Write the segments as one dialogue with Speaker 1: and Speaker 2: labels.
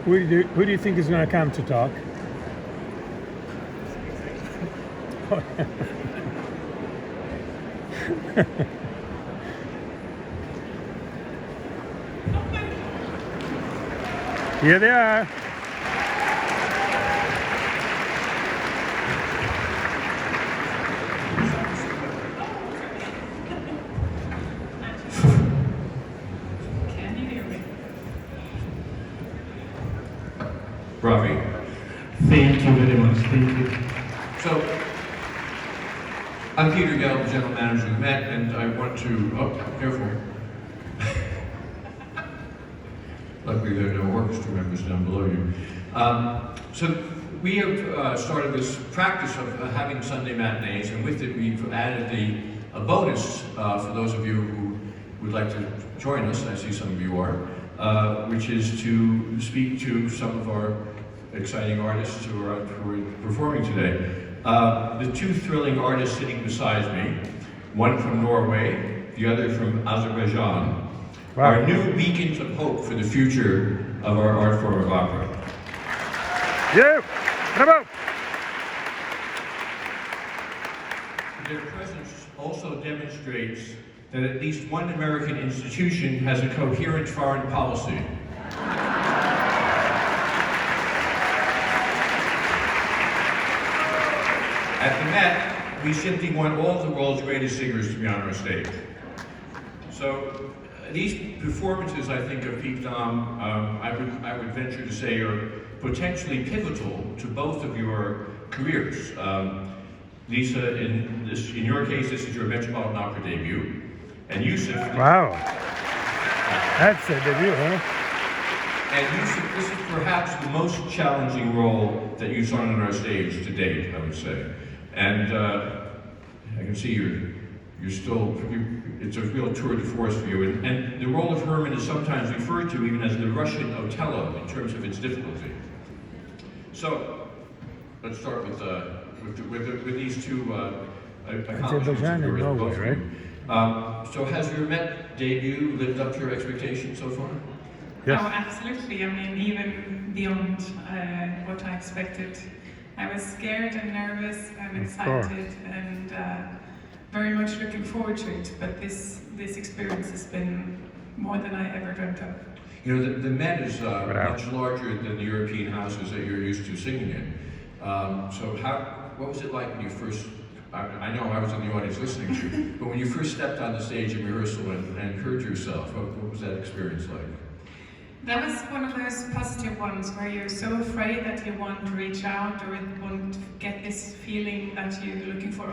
Speaker 1: Who do you think is going to come to talk? Here they are.
Speaker 2: Ravi.
Speaker 3: Thank you very much. Thank you.
Speaker 2: So, I'm Peter Gelb, the General Manager of Met, and I want to, careful. Luckily there are no orchestra members down below you. So we have started this practice of having Sunday matinees, and with it we've added a bonus for those of you who would like to join us. I see some of you are, which is to speak to some of our exciting artists who are performing today. The two thrilling artists sitting beside me, one from Norway, the other from Azerbaijan, are new beacons of hope for the future of our art form of opera.
Speaker 1: Yeah, bravo!
Speaker 2: Their presence also demonstrates that at least one American institution has a coherent foreign policy. At the Met, we simply want all of the world's greatest singers to be on our stage. So these performances, I think, of Piet Dam, I would venture to say, are potentially pivotal to both of your careers. Lisa, in your case, this is your Metropolitan Opera debut, and Yusuf.
Speaker 1: Wow, that's a debut, huh?
Speaker 2: And Yusuf, this is perhaps the most challenging role that you've sung on our stage to date, I would say. And I can see you're still, it's a real tour de force for you. And the role of Herman is sometimes referred to even as the Russian Othello in terms of its difficulty. So, let's start with these two
Speaker 1: Azerbaijan and Norway, right?
Speaker 2: So has your Met debut lived up to your expectations so far?
Speaker 1: Yes.
Speaker 4: Oh, absolutely. I mean, even beyond what I expected. I was scared and nervous and excited and very much looking forward to it. But this experience has been more than I ever dreamt of.
Speaker 2: You know, the Met is much larger than the European houses that you're used to singing in. So what was it like when you first, I know I was in the audience listening to you, but when you first stepped on the stage in rehearsal and heard yourself, what was that experience like?
Speaker 4: That was one of those positive ones where you're so afraid that you want to reach out or want to get this feeling that you're looking for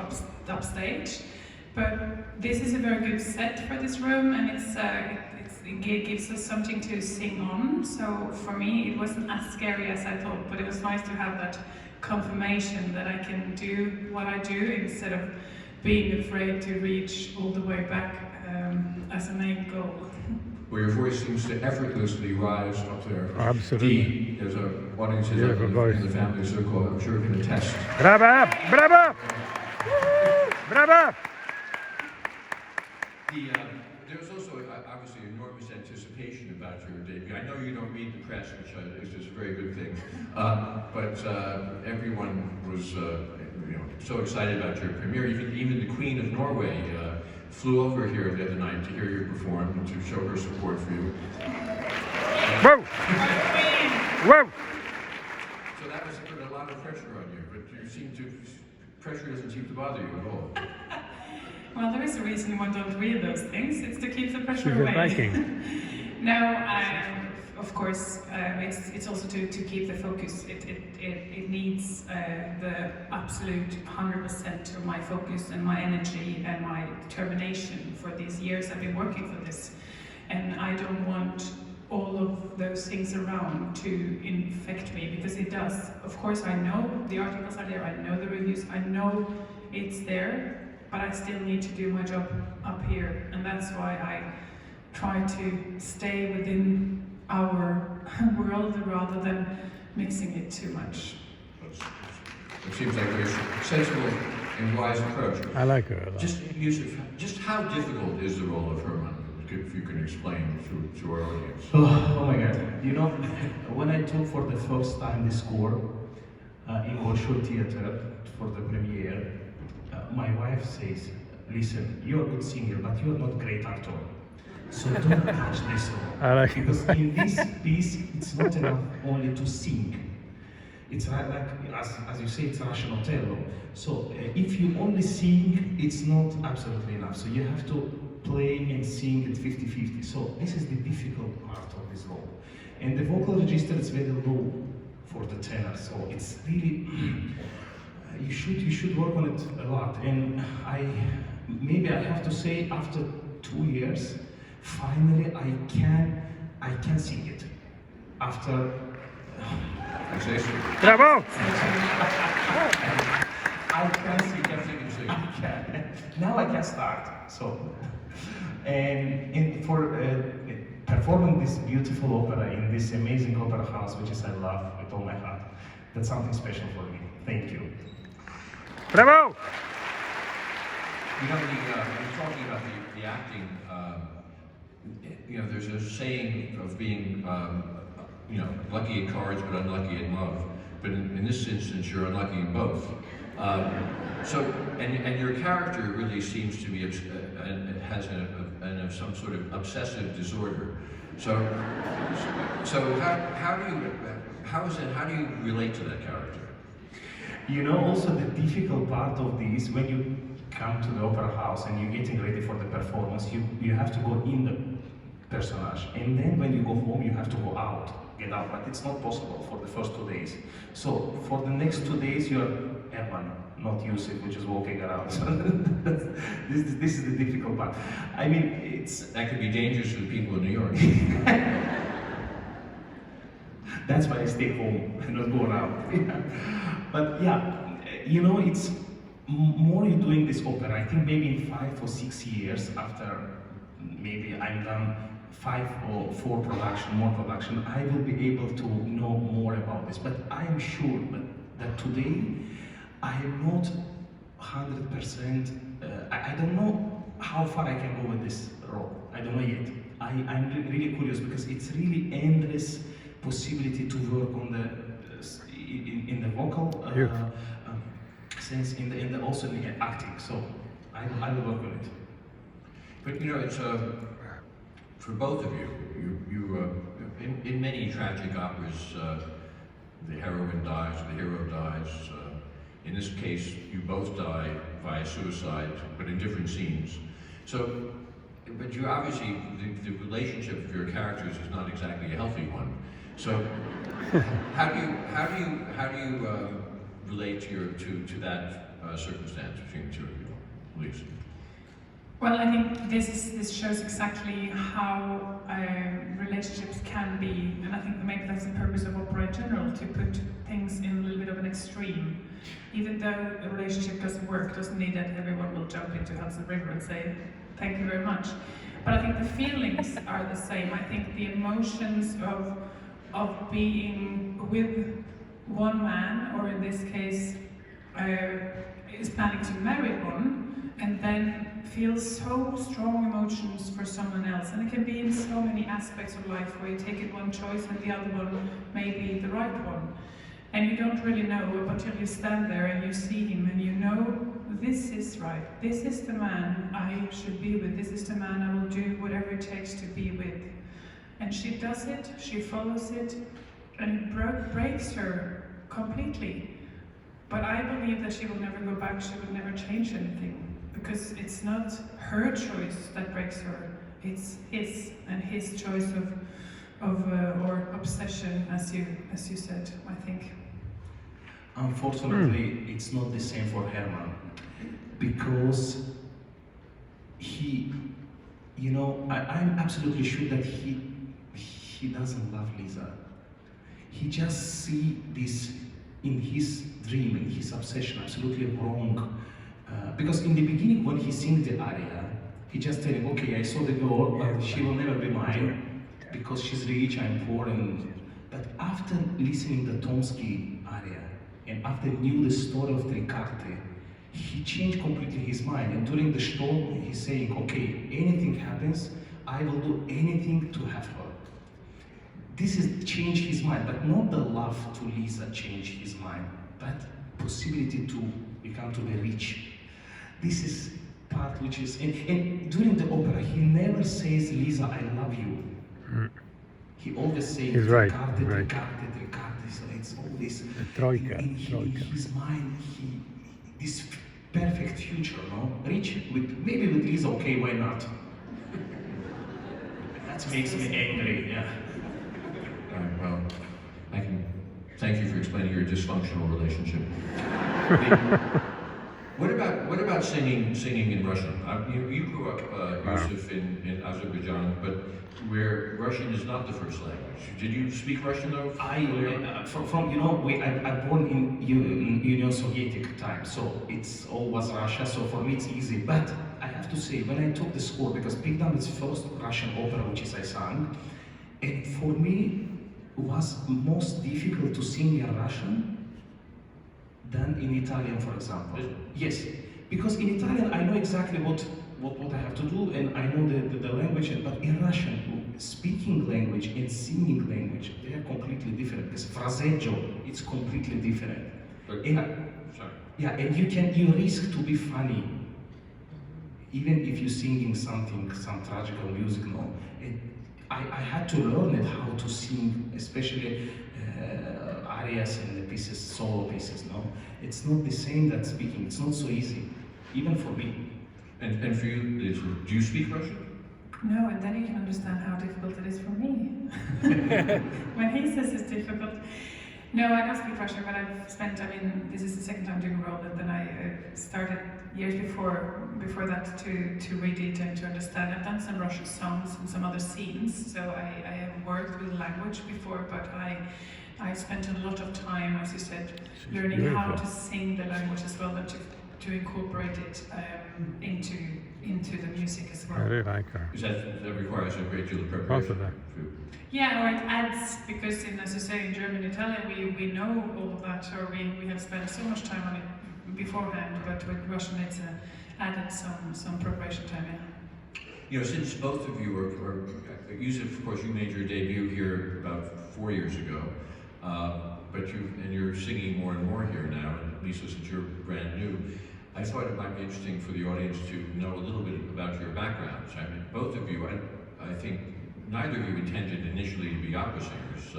Speaker 4: upstage. But this is a very good set for this room, and it gives us something to sing on. So for me, it wasn't as scary as I thought, but it was nice to have that confirmation that I can do what I do instead of being afraid to reach all the way back as a main goal.
Speaker 2: Where your voice seems to effortlessly rise up there.
Speaker 1: Absolutely.
Speaker 2: There's an audience in the family circle, I'm sure can attest.
Speaker 1: Bravo! Bravo! Bravo!
Speaker 2: There was also obviously enormous anticipation about your debut. I know you don't read the press, which is a very good thing, but everyone was so excited about your premiere. Even the Queen of Norway flew over here the other night to hear you perform and to show her support for you.
Speaker 1: Whoa! Whoa!
Speaker 2: So that was put a lot of pressure on you, but pressure doesn't seem to bother you at all.
Speaker 4: Well, there is a reason one don't read those things. It's to keep the pressure
Speaker 1: She's a
Speaker 4: away.
Speaker 1: Viking.
Speaker 4: No, of course, it's also to keep the focus. It needs the absolute 100% of my focus and my energy and my determination for these years I've been working for this. And I don't want all of those things around to infect me, because it does. Of course, I know the articles are there, I know the reviews, I know it's there, but I still need to do my job up here. And that's why I try to stay within our world rather than mixing it too much.
Speaker 2: It seems like a very sensible and wise approach.
Speaker 1: I like her a lot.
Speaker 2: Yusuf, just how difficult is the role of Herman? if you can explain to our audience.
Speaker 3: Oh my God. You know, when I took for the first time the score in Bolshoi Theater for the premiere, my wife says, listen, you're a good singer, but you're not a great actor. So don't touch this role.
Speaker 1: I like it.
Speaker 3: Because in this piece, it's not enough only to sing. It's like as you say, it's Russian Othello. So if you only sing, it's not absolutely enough. So you have to play and sing at 50-50. So this is the difficult part of this role. And the vocal register is very low for the tenor. So it's really you should work on it a lot. And maybe I have to say, after 2 years, finally I can sing it. After
Speaker 1: Bravo!
Speaker 3: I can sing
Speaker 2: Definitely sing.
Speaker 3: I can. Now I can start. So, and for performing this beautiful opera in this amazing opera house, which is I love with all my heart, that's something special for me. Thank you.
Speaker 1: Bravo!
Speaker 2: You know, you're talking about the acting. You know, there's a saying of being, you know, lucky at cards but unlucky in love. But in this instance, you're unlucky in both. And your character really seems to be has some sort of obsessive disorder. So how do you relate to that character?
Speaker 3: You know, also the difficult part of this, when you come to the opera house and you're getting ready for the performance, you have to go in the personage, and then when you go home, you have to get out, but it's not possible for the first 2 days. So for the next 2 days, you're Herman, not Yusuf, which is walking around. So this is the difficult part. I mean,
Speaker 2: That could be dangerous for the people in New York.
Speaker 3: that's why I stay home and not go around. But yeah, you know, it's more you're doing this opera. I think maybe in 5 or 6 years after maybe I'm done 5 or 4 more production, I will be able to know more about this. But I am sure that today I am not 100%. I don't know how far I can go with this role. I don't know yet. I'm really curious because it's really endless possibility to work on the in the vocal sense, also in the acting. So I will work on it.
Speaker 2: But you know, it's for both of you. In many tragic operas, the heroine dies, the hero dies. In this case, you both die via suicide, but in different scenes. So, but you obviously the relationship of your characters is not exactly a healthy one. So, how do you relate to that circumstance between the two of you, Lisa?
Speaker 4: Well, I think this shows exactly how relationships can be, and I think maybe that's the purpose of opera in general, to put things in a little bit of an extreme. Even though a relationship doesn't work, doesn't mean that everyone will jump into Hudson River and say, thank you very much. But I think the feelings are the same. I think the emotions of being with one man, or in this case, is planning to marry one, and then feel so strong emotions for someone else. And it can be in so many aspects of life where you take it one choice and the other one may be the right one. And you don't really know until you stand there and you see him and you know, this is right. This is the man I should be with. This is the man I will do whatever it takes to be with. And she does it, she follows it, and it breaks her completely. But I believe that she will never go back, she will never change anything. Because it's not her choice that breaks her, it's his, and his choice or obsession, as you said, I think.
Speaker 3: Unfortunately, it's not the same for Herman, because he, you know, I'm absolutely sure that he doesn't love Lisa. He just see this in his dream, in his obsession, absolutely wrong. Because in the beginning, when he sings the aria, he just telling, okay, I saw the girl, but she will never be mine because she's rich, I'm poor. But after listening the Tomsky aria and after knew the story of Tricarte, he changed completely his mind. And during the storm, he's saying, okay, anything happens, I will do anything to have her. This is change his mind, but not the love to Lisa change his mind, but possibility to become to be rich. This is part which is, and during the opera, he never says, Lisa, I love you. He always says,
Speaker 1: He's right,
Speaker 3: Riccardo,
Speaker 1: right.
Speaker 3: Riccardo, so it's all this.
Speaker 1: Troika,
Speaker 3: in
Speaker 1: troika.
Speaker 3: his mind, this perfect future, no? Rich, maybe with Lisa, okay, why not? That makes me angry, yeah.
Speaker 2: All right, well, I can thank you for explaining your dysfunctional relationship. What about singing in Russian? You grew up, Yusuf, in Azerbaijan, but where Russian is not the first language. Did you speak Russian though?
Speaker 3: From you know, I born in Union Soviet time, so it's all was Russia. So for me it's easy. But I have to say, when I took the score, because Pigdam is first Russian opera which is I sang, and for me it was most difficult to sing in Russian than in Italian, for example. Yes, because in Italian I know exactly what I have to do, and I know the language, but in Russian, speaking language and singing language, they are completely different, because fraseggio, it's completely different.
Speaker 2: But, sorry.
Speaker 3: Yeah, and you risk to be funny, even if you're singing some tragical music, no? I had to learn it, how to sing, especially arias and the pieces, solo pieces, no? It's not the same that speaking, it's not so easy, even for me.
Speaker 2: And for you, do you speak Russian?
Speaker 4: No, and then you can understand how difficult it is for me. When he says it's difficult. No, I don't speak Russian, but I've spent, this is the second time doing Roland, and then I started years before that to read it and to understand. I've done some Russian songs and some other scenes, so I have worked with language before, but I spent a lot of time, as you said, learning how to sing the language as well, and to incorporate it into the music as well.
Speaker 1: I really like her.
Speaker 2: Because that requires a great deal of
Speaker 1: Both
Speaker 2: preparation.
Speaker 1: of them.
Speaker 4: Yeah, or it adds, because as you say, in German and Italian, we know all of that, or we have spent so much time on it beforehand, but with Russian it's added some preparation time, yeah.
Speaker 2: You know, since both of you are Yusuf, of course, you made your debut here about 4 years ago, but you're singing more and more here now, and Lisa, since you're brand new, I thought it might be interesting for the audience to know a little bit about your backgrounds. I mean, both of you, I think neither of you intended initially to be opera singers.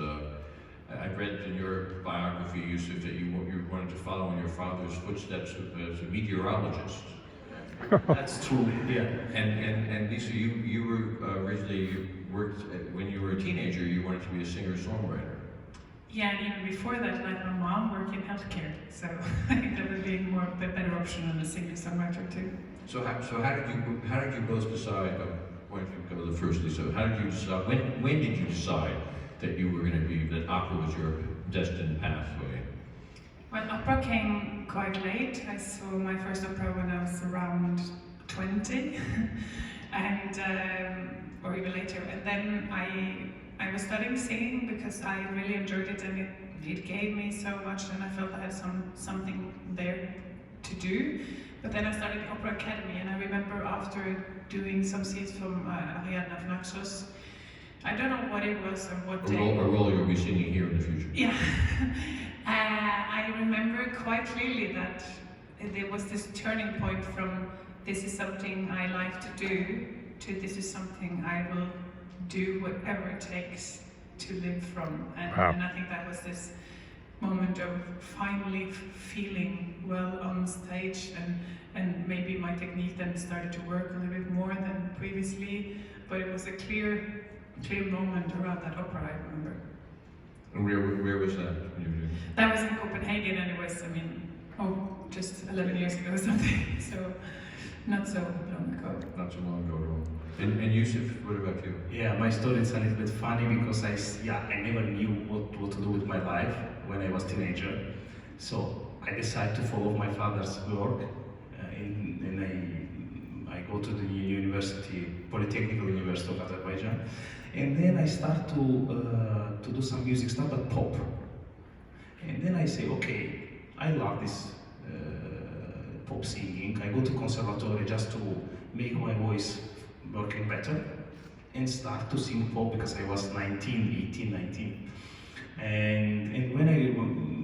Speaker 2: I read in your biography, Yusuf, that you wanted to follow in your father's footsteps as a meteorologist.
Speaker 3: That's true, yeah.
Speaker 2: And Lisa, you were originally worked when you were a teenager. You wanted to be a singer-songwriter.
Speaker 4: Yeah, and even before that, like my mom worked in healthcare, so I think that would be a better option than a singer-songwriter too.
Speaker 2: So how did you both decide? Why don't you go the first, Lisa? How did you decide? When did you decide that you were going to be that opera was your destined pathway?
Speaker 4: Well, opera came quite late. I saw my first opera when I was around 20, and or even later. And then I was studying singing because I really enjoyed it, and it gave me so much, and I felt I had something there to do. But then I started the Opera Academy, and I remember after doing some scenes from Ariadne of Naxos, I don't know what it was or what day.
Speaker 2: A role you'll be singing here in the future.
Speaker 4: Yeah. I remember quite clearly that there was this turning point from this is something I like to do to this is something I will do whatever it takes to live from. And I think that was this moment of finally feeling well on stage, and maybe my technique then started to work a little bit more than previously, but it was a clear moment around that opera, I remember.
Speaker 2: And where was that when you were doing it?
Speaker 4: That was in Copenhagen, and it was, just 11 years ago or something, so not so long ago.
Speaker 2: Not so long ago at all. And Yusuf, what about you?
Speaker 3: Yeah, my story is a little bit funny because I never knew what to do with my life when I was a teenager. So I decided to follow my father's work, and I go to the Polytechnical University of Azerbaijan, and then I start to do some music stuff, but pop. And then I say, okay, I love this pop singing. I go to conservatory just to make my voice working better. and start to sing pop because I was 19, 18, 19. And when I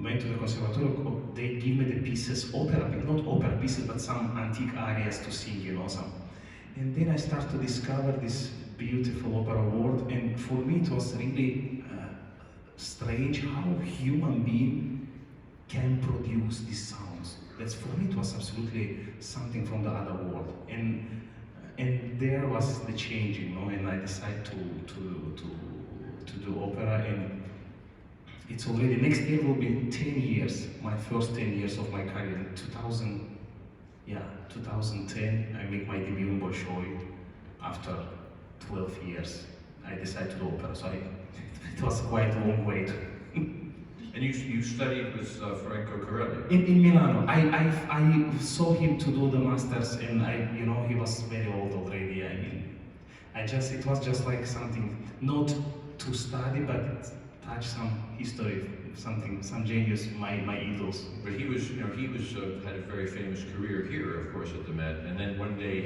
Speaker 3: went to the conservatory, they give me the pieces, opera, not opera pieces, but some antique arias to sing, you know, some. And then I start to discover this beautiful opera world, and for me it was really strange how human being can produce these sounds. That's for me it was absolutely something from the other world. And there was the change, you know, and I decided to do opera, and it's already, next year will be 10 years, my first 10 years of my career. In 2010, I make my debut in Bolshoi. After 12 years, I decided to do opera, so it was quite a long wait.
Speaker 2: And you studied with Franco Corelli?
Speaker 3: In Milano, I saw him to do the masters, and he was very old already. I mean, it was just like something, not to study, but touch some history, some genius, my idols.
Speaker 2: But he was had a very famous career here, of course, at the Met. And then one day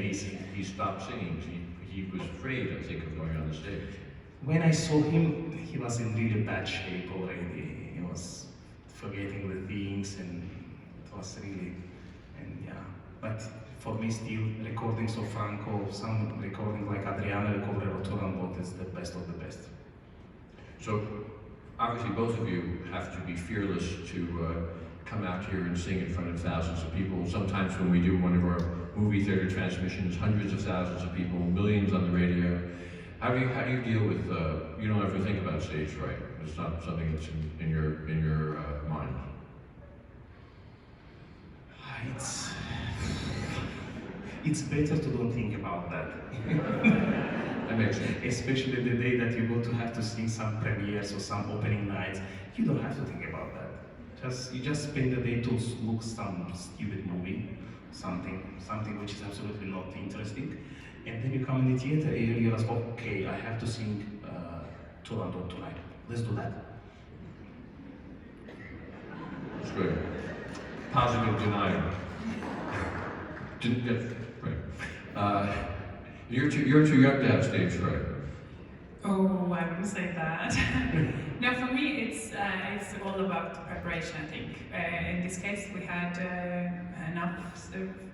Speaker 2: he stopped singing. He was afraid, I think, of going on the stage.
Speaker 3: When I saw him, he was in really bad shape already. He was forgetting the things, and it was really, But for me, still, recordings of Franco, some recordings like Adriano Le Covrero Turandot is the best of the best.
Speaker 2: So, obviously, both of you have to be fearless to come out here and sing in front of thousands of people. Sometimes when we do one of our movie theater transmissions, hundreds of thousands of people, millions on the radio. How do you deal with? You don't ever think about stage fright. It's not something that's in your mind.
Speaker 3: It's better to don't think about that.
Speaker 2: That makes sense.
Speaker 3: Especially the day that you go to have to sing some premieres or some opening nights. You don't have to think about that. You just spend the day to look some stupid movie, something which is absolutely not interesting, and then you come in the theater and you realize, okay, I have to sing Turandot tonight. Let's do that.
Speaker 2: That's good. Positive denial. Right. You're too young to have stage fright.
Speaker 4: Oh, I wouldn't say that. No, for me, it's all about preparation, I think. In this case, we had enough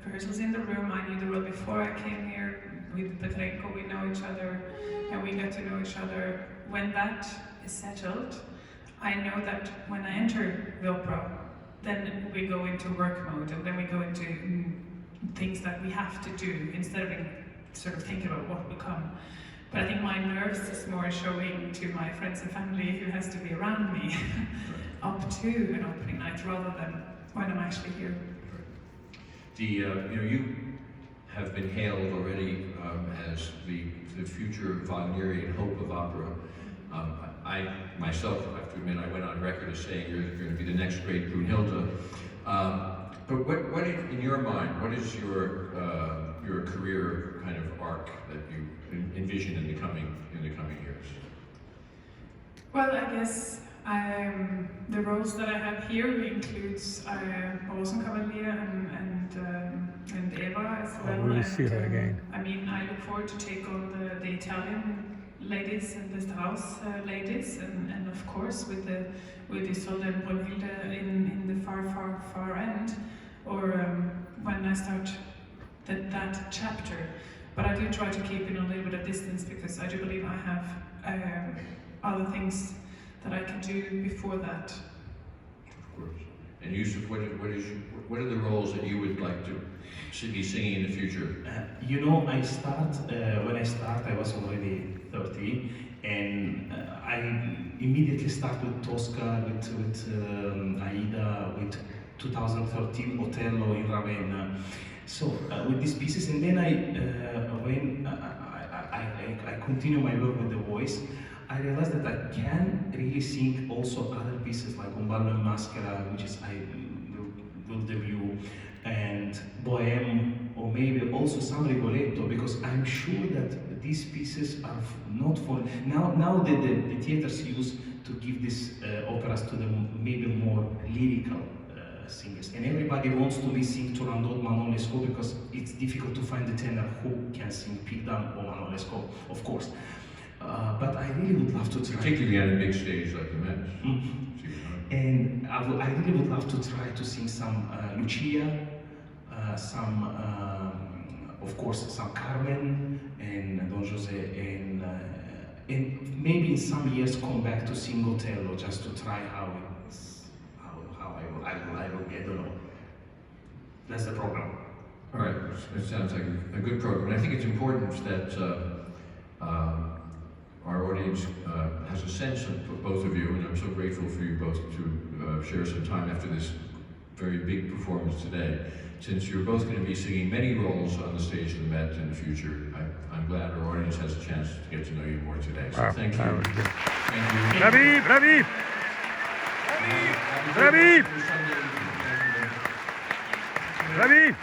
Speaker 4: rehearsals in the room. I knew the role before I came here. With Petrenko, we know each other, and we get to know each other. When that is settled, I know that when I enter the opera, then we go into work mode, and then we go into things that we have to do, instead of sort of thinking about what will come. But I think my nerves is more showing to my friends and family who has to be around me up to an opening night, rather than when I'm actually here.
Speaker 2: You have been hailed already as the future Wagnerian hope of opera. I myself have to admit, I went on record as saying you're going to be the next great Brunhilde. But what in your mind, what is your career kind of arc that you envision in the coming years?
Speaker 4: Well, I guess the roles that I have here includes Rosenkavalier and Eva as well.
Speaker 1: I will see her again.
Speaker 4: I mean, I look forward to take on the Italian ladies and the Strauss ladies, and of course with the Isolde and Brunhilde in the far end, or when I start that chapter. But I do try to keep in a little bit of distance, because I do believe I have other things that I can do before that.
Speaker 2: Of course. And Yusuf, what are the roles that you would like to be singing in the future?
Speaker 3: When I start, I was already 30, and I immediately start with Tosca, with Aida, with 2013 Otello in Ravenna. So with these pieces, and then when I continue my work with the voice, I realized that I can really sing also other pieces like Un ballo in maschera, which is I will debut, and Bohème, or maybe also some Rigoletto, because I'm sure that these pieces are not for now. The theaters use to give these operas to the maybe more lyrical singers. And everybody wants to be sing Turandot, Manon Lescaut, because it's difficult to find a tenor who can sing Pigdam or Manon Lescaut, of course. But I really would love to try.
Speaker 2: Particularly on a big stage like the Met.
Speaker 3: And I really would love to try to sing some Lucia, of course, some Carmen and Don Jose, and maybe in some years come back to sing Otello just to try how I don't know. That's the program.
Speaker 2: All right, it sounds like a good program. And I think it's important that our audience has a sense of both of you, and I'm so grateful for you both to share some time after this very big performance today. Since you're both going to be singing many roles on the stage of the Met in the future, I'm glad our audience has a chance to get to know you more today. So thank you. Thank you.
Speaker 1: Bravi, bravi, bravi, bravi.